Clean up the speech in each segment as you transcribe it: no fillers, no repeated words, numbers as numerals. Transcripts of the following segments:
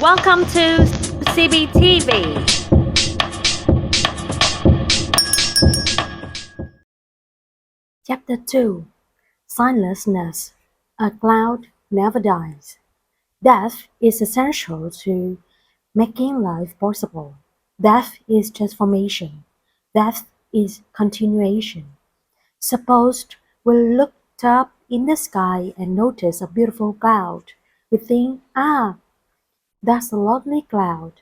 Welcome to CBTV. Chapter 2 Sightlessness. A cloud never dies. Death is essential to making life possible. Death is transformation. Death is continuation. Suppose we looked up in the sky and noticed a beautiful cloud. We think, that's a lovely cloud.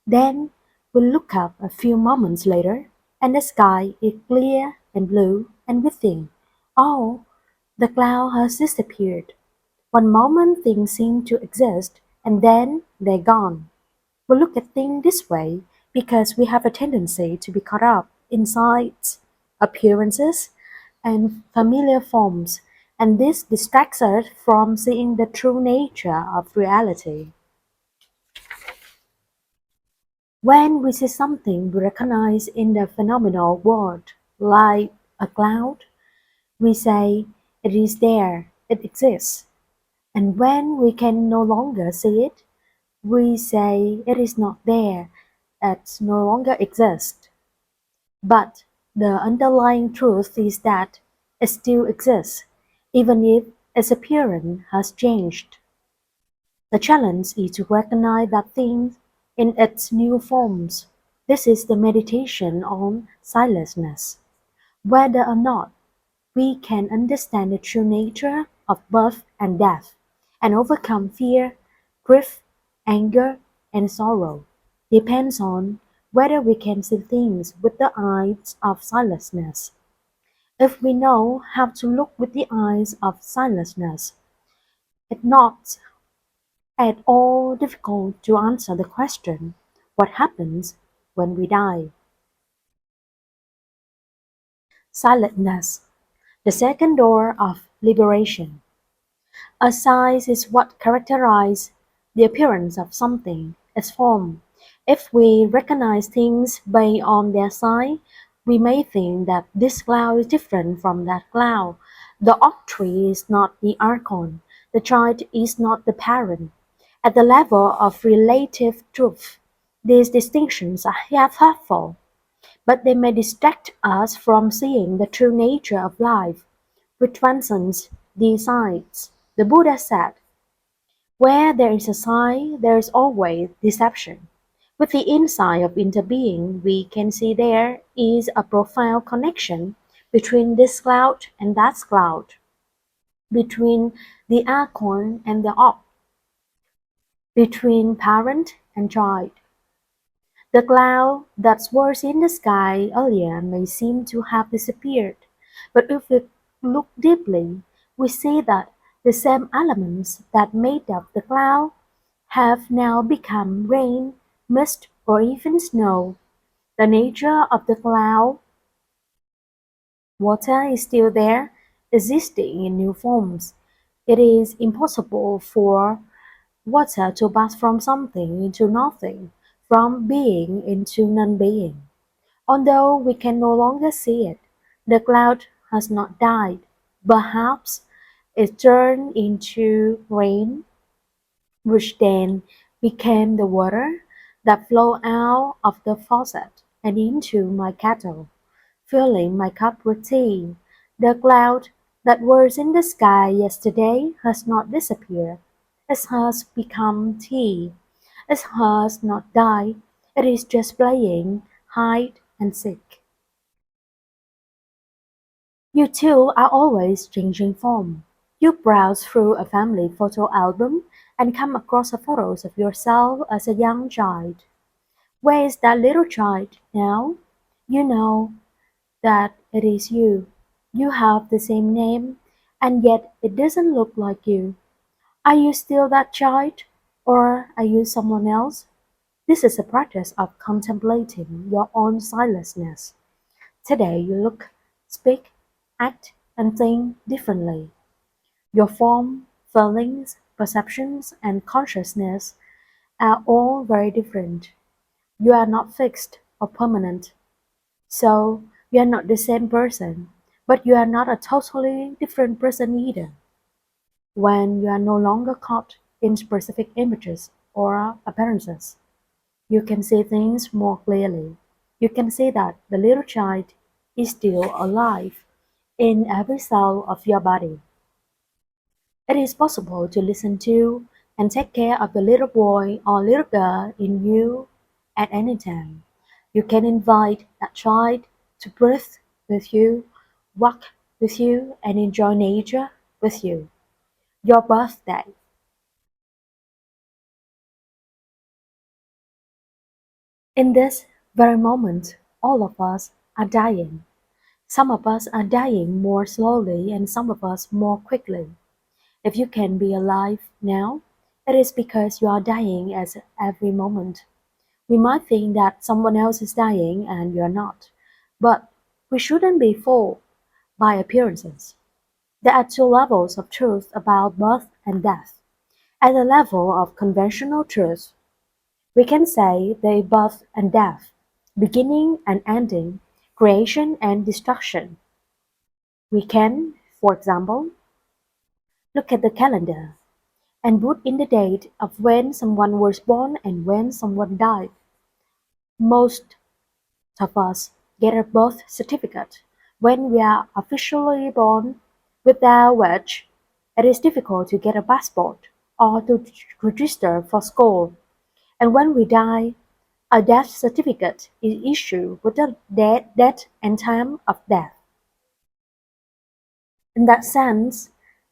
Then we look up a few moments later, and the sky is clear and blue, and we think, oh, the cloud has disappeared. One moment things seem to exist, and then they're gone. We look at things this way because we have a tendency to be caught up in sights, appearances, and familiar forms, and this distracts us from seeing the true nature of reality. When we see something we recognize in the phenomenal world, like a cloud, we say it is there, it exists. And when we can no longer see it, we say it is not there, it no longer exists. But the underlying truth is that it still exists, even if its appearance has changed. The challenge is to recognize that thing in its new forms. This is the meditation on sightlessness. Whether or not we can understand the true nature of birth and death, and overcome fear, grief, anger, and sorrow, depends on whether we can see things with the eyes of sightlessness. If we know how to look with the eyes of sightlessness, it's not at all difficult to answer the question, what happens when we die? Silentness, the second door of liberation. A size is what characterizes the appearance of something, its form. If we recognize things based on their size, we may think that this cloud is different from that cloud. The oak tree is not the icon, the child is not the parent. At the level of relative truth, these distinctions are helpful, but they may distract us from seeing the true nature of life, which transcends these sides. The Buddha said, where there is a sign, there is always deception. With the insight of interbeing, we can see there is a profound connection between this cloud and that cloud, between the acorn and the oak, between parent and child. The cloud that was in the sky earlier may seem to have disappeared, but if we look deeply, we see that the same elements that made up the cloud have now become rain, mist, or even snow. The nature of the cloud, water is still there, existing in new forms. It is impossible for water to pass from something into nothing, from being into non-being. Although we can no longer see it, the cloud has not died. Perhaps it turned into rain, which then became the water that flowed out of the faucet and into my kettle, filling my cup with tea. The cloud that was in the sky yesterday has not disappeared. It has become tea. It has not died. It is just playing hide and seek. You too are always changing form. You browse through a family photo album and come across a photos of yourself as a young child. Where is that little child now? You know that it is you. You have the same name, and yet it doesn't look like you. Are you still that child, or are you someone else? This is a practice of contemplating your own sightlessness. Today you look, speak, act, and think differently. Your form, feelings, perceptions, and consciousness are all very different. You are not fixed or permanent. So, you are not the same person, but you are not a totally different person either. When you are no longer caught in specific images or appearances. You can see things more clearly. You can see that the little child is still alive in every cell of your body. It is possible to listen to and take care of the little boy or little girl in you at any time. You can invite that child to breathe with you, walk with you, and enjoy nature with you. Your birthday. In this very moment, all of us are dying. Some of us are dying more slowly and some of us more quickly. If you can be alive now, it is because you are dying at every moment. We might think that someone else is dying and you're not, but we shouldn't be fooled by appearances. There are two levels of truth about birth and death. At the level of conventional truth, we can say they birth and death, beginning and ending, creation and destruction. We can, for example, look at the calendar and put in the date of when someone was born and when someone died. Most of us get a birth certificate when we are officially born, without which it is difficult to get a passport or to register for school. And when we die, a death certificate is issued with the date and time of death. In that sense,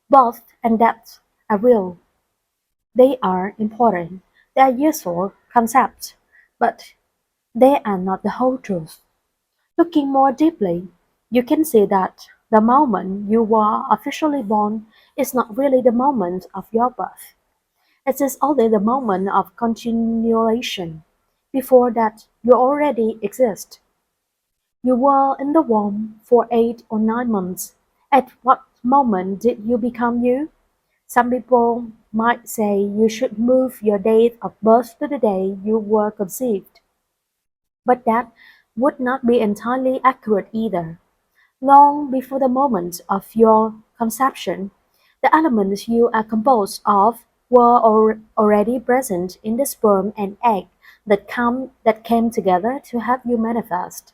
birth and death are real. They are important. They are useful concepts, but they are not the whole truth. Looking more deeply, you can see that the moment you were officially born is not really the moment of your birth. It is only the moment of continuation. Before that, you already exist. You were in the womb for 8 or 9 months. At what moment did you become you? Some people might say you should move your date of birth to the day you were conceived, but that would not be entirely accurate either. Long before the moment of your conception, the elements you are composed of were already present in the sperm and egg that came together to have you manifest.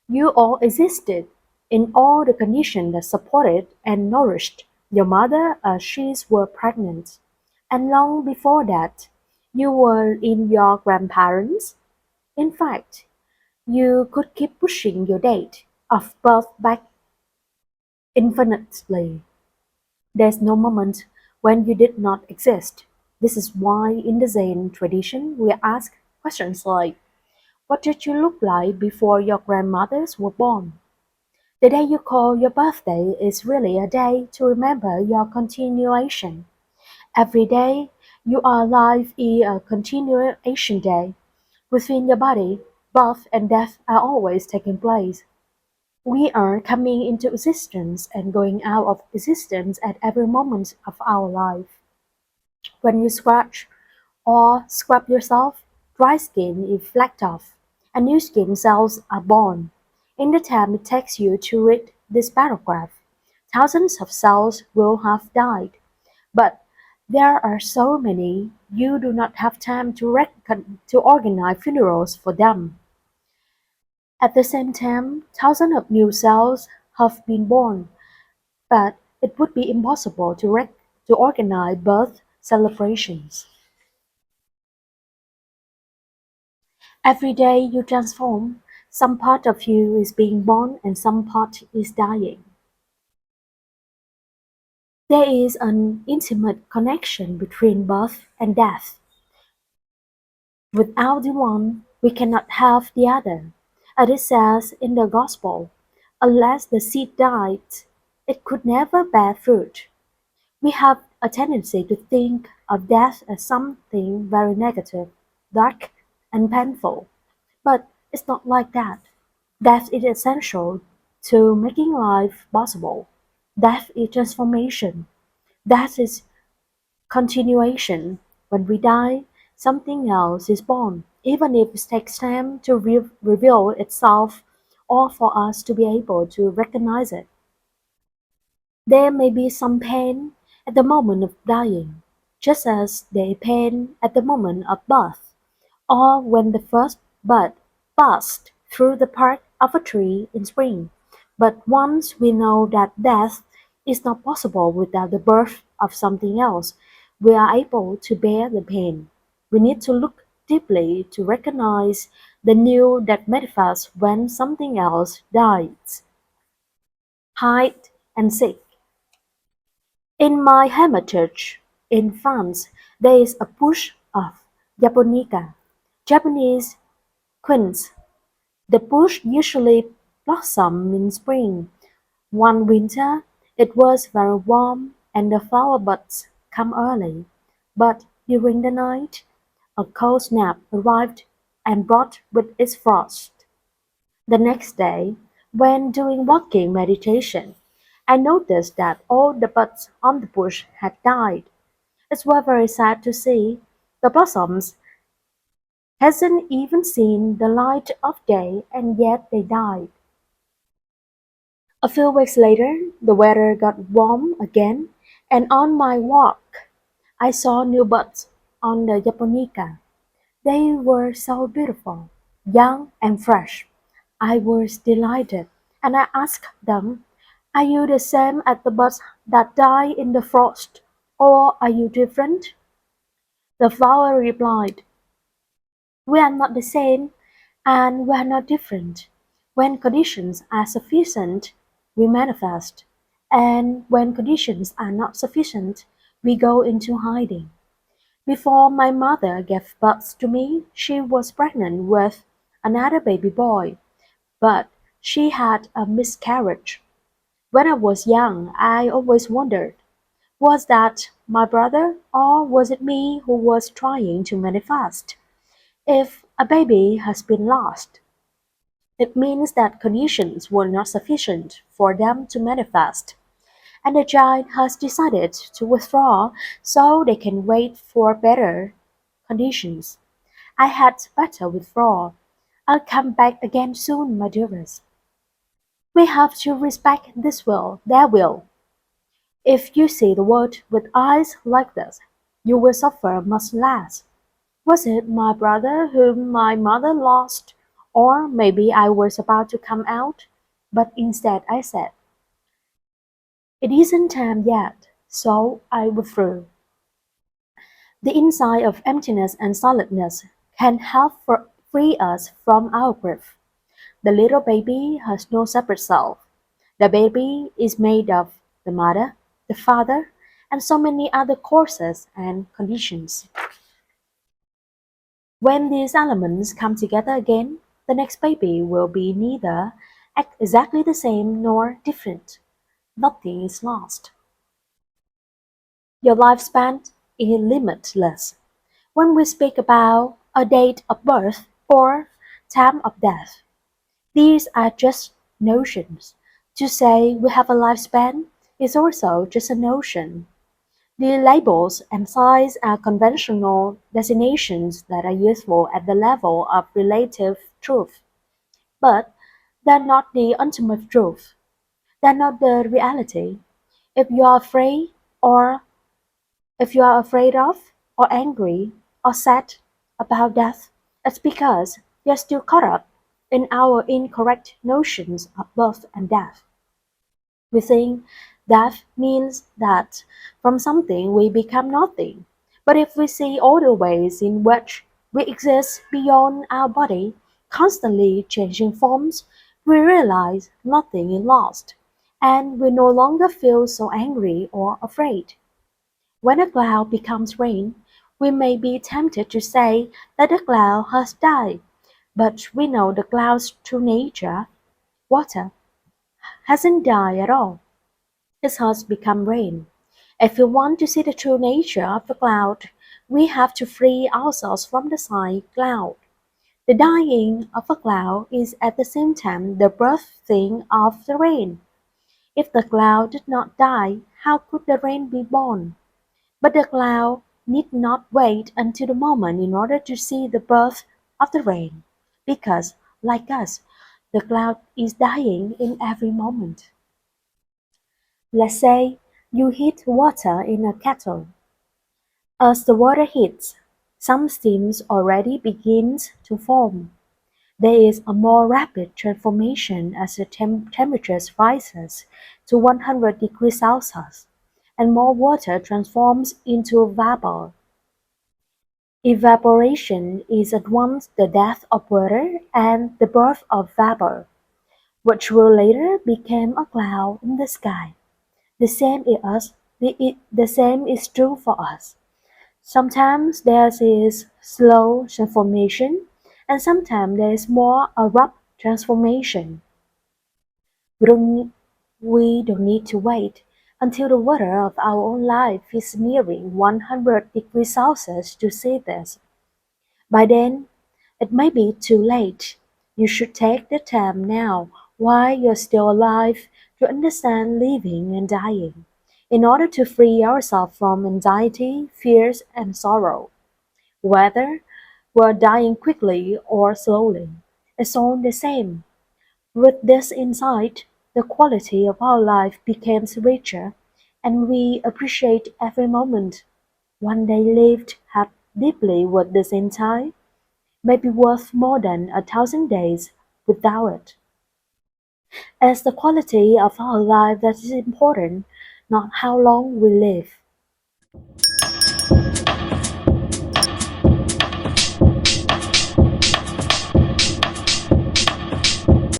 You all existed in all the conditions that supported and nourished your mother as she were pregnant. And long before that, you were in your grandparents. In fact, you could keep pushing your date of birth back infinitely. There's no moment when you did not exist. This is why in the Zen tradition we ask questions like, what did you look like before your grandmothers were born? The day you call your birthday is really a day to remember your continuation. Every day you are alive is a continuation day. Within your body, birth and death are always taking place. We are coming into existence and going out of existence at every moment of our life. When you scratch or scrub yourself, dry skin is flacked off, and new skin cells are born. In the time it takes you to read this paragraph, thousands of cells will have died, but there are so many you do not have time to organize funerals for them. At the same time, thousands of new cells have been born, but it would be impossible to organize birth celebrations. Every day you transform, some part of you is being born and some part is dying. There is an intimate connection between birth and death. Without the one, we cannot have the other. As it says in the Gospel, unless the seed died, it could never bear fruit. We have a tendency to think of death as something very negative, dark, and painful. But it's not like that. Death is essential to making life possible. Death is transformation. Death is continuation. When we die, something else is born, even if it takes time to reveal itself or for us to be able to recognize it. There may be some pain at the moment of dying. just as they pain at the moment of birth, or when the first bud busts through the bark of a tree in spring. But once we know that death is not possible without the birth of something else, we are able to bear the pain. We need to look deeply to recognize the new that manifests when something else dies. Hide and seek. In my hermitage in France, there is a bush of japonica, Japanese quince. The bush usually blossomed in spring. One winter it was very warm and the flower buds come early, but during the night a cold snap arrived and brought with it frost. The next day, when doing walking meditation, I noticed that all the buds on the bush had died. It was very sad to see. The blossoms hadn't even seen the light of day and yet they died. A few weeks later, the weather got warm again, and on my walk, I saw new buds on the japonica. They were so beautiful, young and fresh. I was delighted, and I asked them, "Are you the same as the buds that die in the frost, or are you different?" The flower replied, "We are not the same, and we are not different. When conditions are sufficient, we manifest, and when conditions are not sufficient, we go into hiding." Before my mother gave birth to me, she was pregnant with another baby boy, but she had a miscarriage. When I was young, I always wondered, was that my brother or was it me who was trying to manifest? If a baby has been lost, it means that conditions were not sufficient for them to manifest, and the child has decided to withdraw so they can wait for better conditions. I had better withdraw. I'll come back again soon, my dearest. We have to respect this will, their will. If you see the world with eyes like this, you will suffer much less. Was it my brother whom my mother lost? Or maybe I was about to come out, but instead I said, "It isn't time yet," so I withdrew. The insight of emptiness and solidness can help free us from our grief. The little baby has no separate self. The baby is made of the mother, the father, and so many other causes and conditions. When these elements come together again, the next baby will be neither exactly the same nor different. Nothing is lost. Your lifespan is limitless. When we speak about a date of birth or time of death, these are just notions. To say we have a lifespan is also just a notion. The labels and size are conventional designations that are useful at the level of relative truth, but they're not the ultimate truth. They're not the reality. If you are afraid or if you are afraid of or angry or sad about death, it's because you're still caught up in our incorrect notions of birth and death. We think death means that from something we become nothing. But if we see all the ways in which we exist beyond our body, constantly changing forms, we realize nothing is lost, and we no longer feel so angry or afraid. When a cloud becomes rain, we may be tempted to say that the cloud has died, but we know the cloud's true nature, water, hasn't died at all. It has become rain. If we want to see the true nature of the cloud, we have to free ourselves from the sign cloud. The dying of a cloud is at the same time the birthing of the rain. If the cloud did not die, how could the rain be born? But the cloud need not wait until the moment in order to see the birth of the rain, because, like us, the cloud is dying in every moment. Let's say you heat water in a kettle. As the water heats, some steams already begins to form. There is a more rapid transformation as the temperature rises to 100 degrees Celsius, and more water transforms into vapor. Evaporation is at once the death of water and the birth of vapor, which will later become a cloud in the sky. The same is us. The same is true for us. Sometimes there is slow transformation, and sometimes there is more abrupt transformation. We don't, we don't need to wait until the water of our own life is nearing 100 degrees Celsius to see this. By then, it may be too late. You should take the time now, while you're still alive, to understand living and dying, in order to free yourself from anxiety, fears, and sorrow. Whether we're dying quickly or slowly, it's all the same. With this insight, the quality of our life becomes richer, and we appreciate every moment. One day lived deeply with this insight may be worth more than 1,000 days without it. It's the quality of our life that is important, not how long we live.